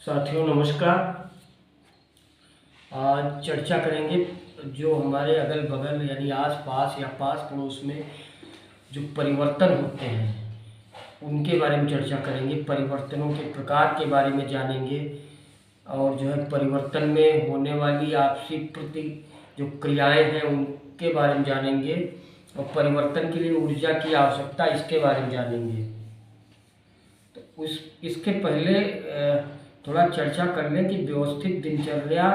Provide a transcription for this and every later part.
साथियों नमस्कार। आज चर्चा करेंगे जो हमारे अगल बगल यानी आस पास या पास पड़ोस में जो परिवर्तन होते हैं उनके बारे में चर्चा करेंगे। परिवर्तनों के प्रकार के बारे में जानेंगे और जो है परिवर्तन में होने वाली आपसी प्रति जो क्रियाएं हैं उनके बारे में जानेंगे और परिवर्तन के लिए ऊर्जा की आवश्यकता इसके बारे में जानेंगे। तो इसके पहले थोड़ा चर्चा कर लें कि व्यवस्थित दिनचर्या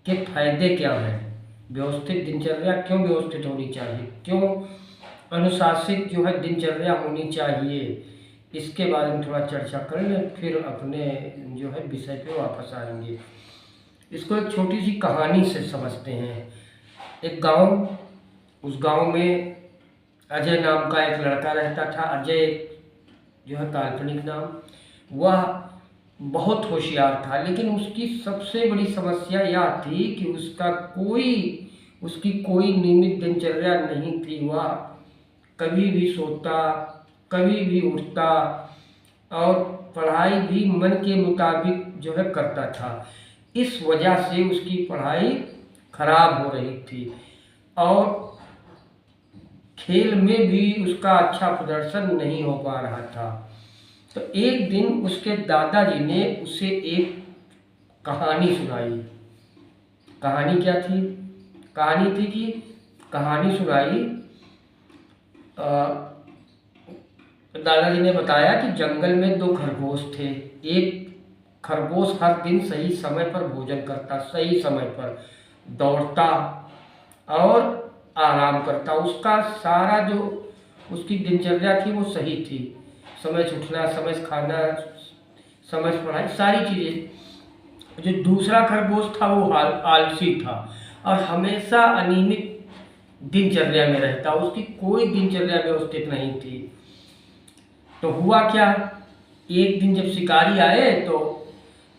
के फायदे क्या हैं। व्यवस्थित दिनचर्या क्यों व्यवस्थित होनी चाहिए, क्यों अनुशासित जो है दिनचर्या होनी चाहिए, इसके बारे में थोड़ा चर्चा कर लें, फिर अपने जो है विषय पे वापस आएंगे। इसको एक छोटी सी कहानी से समझते हैं। एक गांव, उस गांव में अजय नाम का एक लड़का रहता था। अजय जो है काल्पनिक नाम। वह बहुत होशियार था, लेकिन उसकी सबसे बड़ी समस्या यह थी कि उसकी कोई नियमित दिनचर्या नहीं थी। वह कभी भी सोता, कभी भी उठता और पढ़ाई भी मन के मुताबिक जो है करता था। इस वजह से उसकी पढ़ाई खराब हो रही थी और खेल में भी उसका अच्छा प्रदर्शन नहीं हो पा रहा था। तो एक दिन उसके दादाजी ने उसे एक कहानी सुनाई। कहानी क्या थी? कहानी सुनाई। दादाजी ने बताया कि जंगल में दो खरगोश थे। एक खरगोश हर दिन सही समय पर भोजन करता, सही समय पर दौड़ता और आराम करता। उसका सारा जो उसकी दिनचर्या थी वो सही थी। समय से उठना, समय से खाना, समय से पढ़ाई, सारी चीज़ें। जो दूसरा खरगोश था वो आलसी था और हमेशा अनियमित दिनचर्या में रहता। उसकी कोई दिनचर्या व्यवस्थित नहीं थी। तो हुआ क्या, एक दिन जब शिकारी आए तो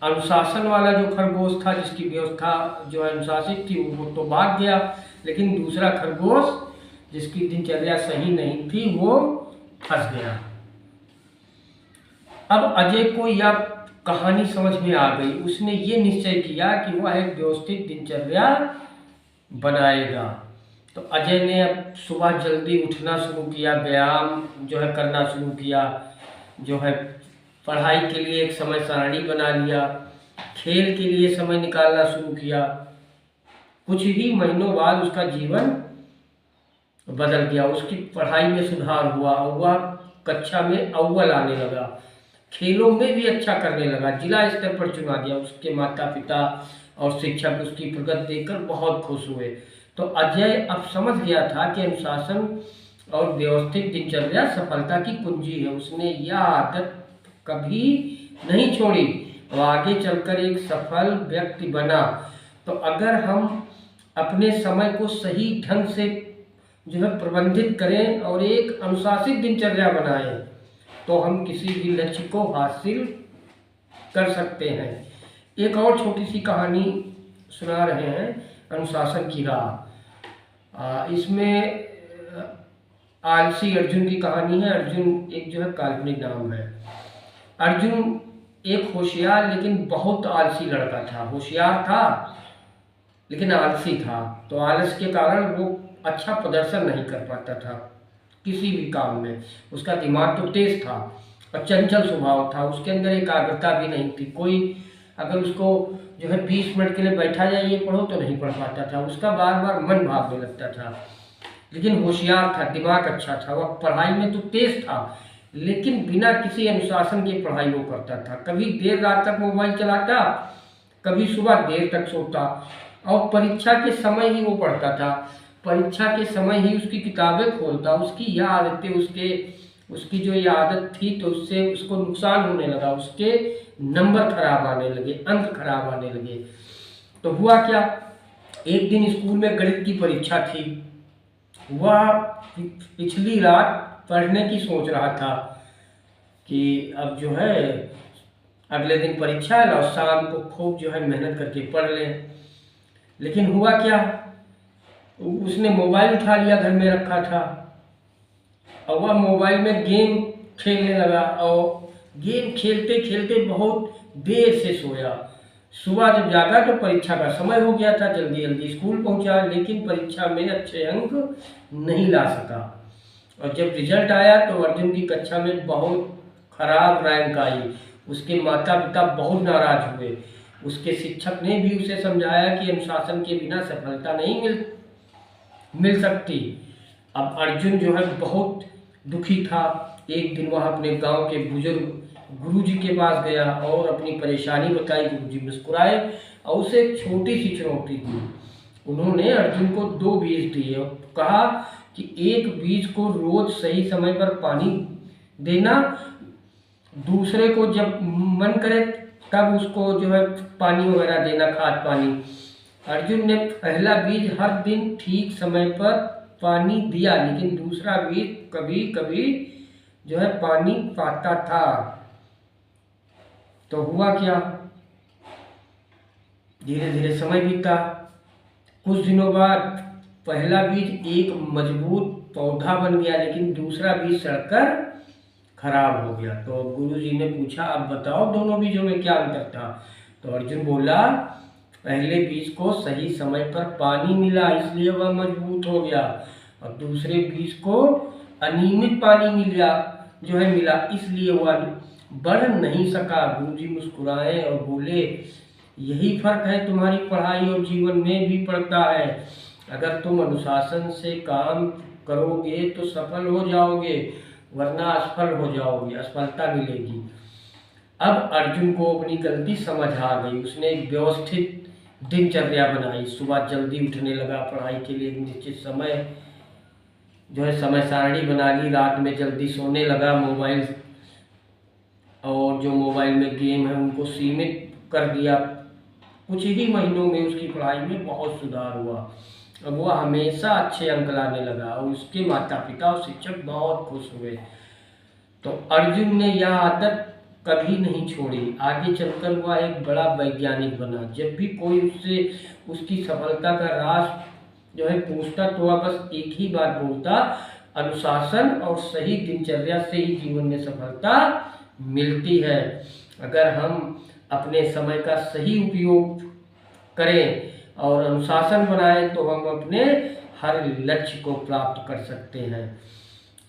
अनुशासन वाला जो खरगोश था, जिसकी व्यवस्था जो अनुशासित थी, वो तो भाग गया, लेकिन दूसरा खरगोश जिसकी दिनचर्या सही नहीं थी वो फंस गया। अब अजय को यह कहानी समझ में आ गई। उसने ये निश्चय किया कि वह एक व्यवस्थित दिनचर्या बनाएगा। तो अजय ने अब सुबह जल्दी उठना शुरू किया, व्यायाम जो है करना शुरू किया, जो है पढ़ाई के लिए एक समय सारणी बना लिया, खेल के लिए समय निकालना शुरू किया। कुछ ही महीनों बाद उसका जीवन बदल गया। उसकी पढ़ाई में सुधार हुआ और वह कक्षा में अव्वल आने लगा। खेलों में भी अच्छा करने लगा, जिला स्तर पर चुना गया। उसके माता पिता और शिक्षक उसकी प्रगति देखकर बहुत खुश हुए। तो अजय अब समझ गया था कि अनुशासन और व्यवस्थित दिनचर्या सफलता की कुंजी है। उसने यह आदत कभी नहीं छोड़ी और आगे चलकर एक सफल व्यक्ति बना। तो अगर हम अपने समय को सही ढंग से जो है प्रबंधित करें और एक अनुशासित दिनचर्या बनाएं तो हम किसी भी लक्ष्य को हासिल कर सकते हैं। एक और छोटी सी कहानी सुना रहे हैं, अनुशासन की राह। इसमें आलसी अर्जुन की कहानी है। अर्जुन एक जो है काल्पनिक नाम है। अर्जुन एक होशियार लेकिन बहुत आलसी लड़का था। होशियार था लेकिन आलसी था। तो आलस के कारण वो अच्छा प्रदर्शन नहीं कर पाता था किसी भी काम में। उसका दिमाग तो तेज था और चंचल स्वभाव था। उसके अंदर एकाग्रता भी नहीं थी। कोई अगर उसको जो है 20 मिनट के लिए बैठा जाए ये पढ़ो तो नहीं पढ़ पाता था। उसका बार बार मन भागने लगता था। लेकिन होशियार था, दिमाग अच्छा था, वह पढ़ाई में तो तेज था, लेकिन बिना किसी अनुशासन के पढ़ाई वो करता था। कभी देर रात तक मोबाइल चलाता, कभी सुबह देर तक सोता और परीक्षा के समय ही वो पढ़ता था। परीक्षा के समय ही उसकी किताबें खोलता। उसकी यह आदतें उसकी जो ये आदत थी तो उससे उसको नुकसान होने लगा। उसके नंबर खराब आने लगे, अंक खराब आने लगे। तो हुआ क्या, एक दिन स्कूल में गणित की परीक्षा थी। वह पिछली रात पढ़ने की सोच रहा था कि अब जो है अगले दिन परीक्षा है और शाम को खूब जो है मेहनत करके पढ़ लें। लेकिन हुआ क्या, उसने मोबाइल उठा लिया, घर में रखा था, और वह मोबाइल में गेम खेलने लगा और गेम खेलते खेलते बहुत देर से सोया। सुबह जब जागा तो परीक्षा का समय हो गया था, जल्दी जल्दी स्कूल पहुंचा, लेकिन परीक्षा में अच्छे अंक नहीं ला सका। और जब रिजल्ट आया तो अर्जुन की कक्षा में बहुत खराब रैंक आई। उसके माता पिता बहुत नाराज हुए। उसके शिक्षक ने भी उसे समझाया कि अनुशासन के बिना सफलता नहीं मिल सकती। अब अर्जुन जो है बहुत दुखी था। एक दिन वह अपने गांव के बुजुर्ग गुरुजी के पास गया और अपनी परेशानी बताई। गुरुजी मुस्कुराए और उसे एक छोटी सी चुनौती दी। उन्होंने अर्जुन को 2 बीज दिए और कहा कि एक बीज को रोज सही समय पर पानी देना, दूसरे को जब मन करे तब उसको जो है पानी वगैरह देना, खाद पानी। अर्जुन ने पहला बीज हर दिन ठीक समय पर पानी दिया, लेकिन दूसरा बीज कभी कभी जो है पानी पाता था। तो हुआ क्या, धीरे धीरे समय बीता। कुछ दिनों बाद पहला बीज एक मजबूत पौधा बन गया, लेकिन दूसरा बीज सड़कर खराब हो गया। तो गुरुजी ने पूछा, अब बताओ दोनों बीजों में क्या अंतर था। तो अर्जुन बोला, पहले बीज को सही समय पर पानी मिला इसलिए वह मजबूत हो गया, और दूसरे बीज को अनियमित पानी मिला इसलिए वह बढ़ नहीं सका। गुरुजी मुस्कुराए और बोले, यही फर्क है तुम्हारी पढ़ाई और जीवन में भी पड़ता है। अगर तुम अनुशासन से काम करोगे तो सफल हो जाओगे, वरना असफल हो जाओगे, असफलता मिलेगी। अब अर्जुन को अपनी गलती समझ आ गई। उसने एक व्यवस्थित दिनचर्या बनाई। सुबह जल्दी उठने लगा, पढ़ाई के लिए निश्चित समय जो है समय सारणी बना ली। रात में जल्दी सोने लगा। मोबाइल और जो मोबाइल में गेम है उनको सीमित कर दिया। कुछ ही महीनों में उसकी पढ़ाई में बहुत सुधार हुआ। अब वह हमेशा अच्छे अंक लाने लगा और उसके माता पिता और शिक्षक बहुत खुश हुए। तो अर्जुन ने यह आदत कभी नहीं छोड़ी। आगे चलकर वह एक बड़ा वैज्ञानिक बना। जब भी कोई उससे उसकी सफलता का राज जो है पूछता तो वह बस एक ही बात बोलता, अनुशासन और सही दिनचर्या से ही जीवन में सफलता मिलती है। अगर हम अपने समय का सही उपयोग करें और अनुशासन बनाएं तो हम अपने हर लक्ष्य को प्राप्त कर सकते हैं।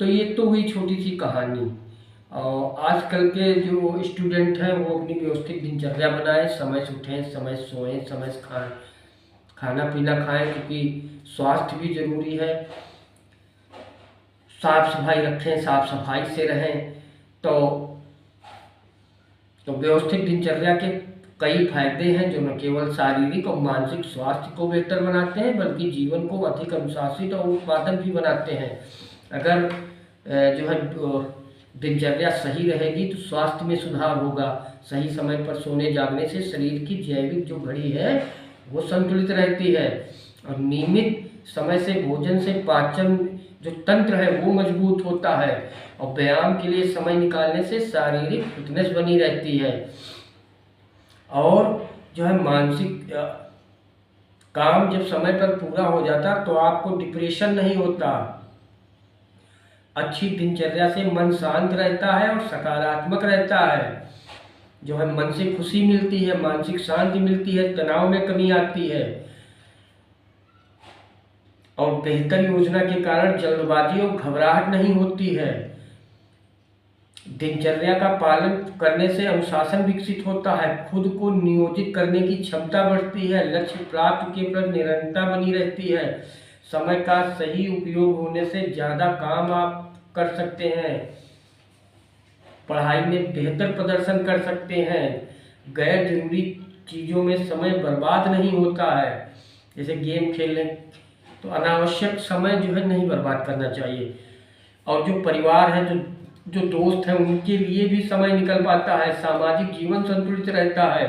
तो ये तो हुई छोटी सी कहानी। और आजकल के जो स्टूडेंट हैं वो अपनी व्यवस्थित दिनचर्या बनाएं, समय से उठें, समय से सोएं, समय से खाना पीना खाएं, क्योंकि स्वास्थ्य भी जरूरी है। साफ सफाई रखें, साफ सफाई से रहें। तो व्यवस्थित दिनचर्या के कई फायदे हैं जो न केवल शारीरिक और मानसिक स्वास्थ्य को बेहतर बनाते हैं, बल्कि जीवन को अधिक अनुशासित और उत्पादक भी बनाते हैं। अगर जो है दिनचर्या सही रहेगी तो स्वास्थ्य में सुधार होगा। सही समय पर सोने जागने से शरीर की जैविक जो घड़ी है वो संतुलित रहती है, और नियमित समय से भोजन से पाचन जो तंत्र है वो मजबूत होता है, और व्यायाम के लिए समय निकालने से शारीरिक फिटनेस बनी रहती है। और जो है मानसिक काम जब समय पर पूरा हो जाता तो आपको डिप्रेशन नहीं होता। अच्छी दिनचर्या से मन शांत रहता है और सकारात्मक रहता है। जो है मन से खुशी मिलती है, मानसिक शांति मिलती है, तनाव में कमी आती है, और बेहतर योजना के कारण जल्दबाजी और घबराहट नहीं होती है। दिनचर्या का पालन करने से अनुशासन विकसित होता है, खुद को नियोजित करने की क्षमता बढ़ती है, लक्ष्य प्राप्ति के प्रति निरंतरता बनी रहती है। समय का सही उपयोग होने से ज़्यादा काम आप कर सकते हैं, पढ़ाई में बेहतर प्रदर्शन कर सकते हैं, गैर जरूरी चीज़ों में समय बर्बाद नहीं होता है। जैसे गेम खेलने, तो अनावश्यक समय जो है नहीं बर्बाद करना चाहिए। और जो परिवार है, जो दोस्त हैं, उनके लिए भी समय निकल पाता है। सामाजिक जीवन संतुलित रहता है,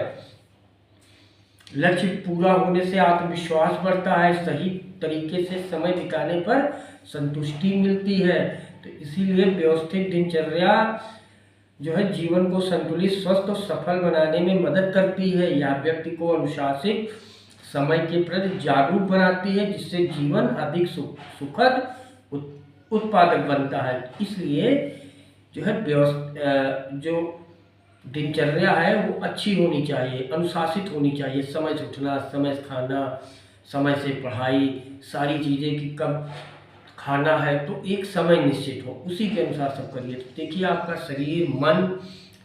लक्ष्य पूरा होने से आत्मविश्वास बढ़ता है, सही तरीके से समय बिताने पर संतुष्टि मिलती है। तो इसीलिए व्यवस्थित दिनचर्या जो है जीवन को संतुलित, स्वस्थ और सफल बनाने में मदद करती है। यह व्यक्ति को अनुशासित, समय के प्रति जागरूक बनाती है, जिससे जीवन अधिक सुखद, उत्पादक बनता है। इसलिए जो है जो दिनचर्या है वो अच्छी होनी चाहिए, अनुशासित होनी चाहिए। समय से उठना, समय से खाना, समय से पढ़ाई, सारी चीज़ें कि कब खाना है तो एक समय निश्चित हो, उसी के अनुसार सब करिए। तो देखिए आपका शरीर मन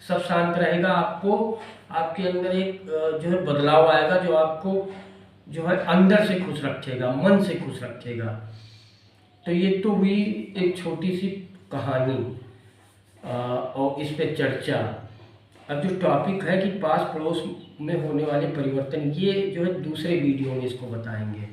सब शांत रहेगा, आपको आपके अंदर एक जो है बदलाव आएगा जो आपको जो है अंदर से खुश रखेगा, मन से खुश रखेगा। तो ये तो हुई एक छोटी सी कहानी और इस पे चर्चा। अब जो टॉपिक है कि पास पड़ोस में होने वाले परिवर्तन, ये जो है दूसरे वीडियो में इसको बताएंगे।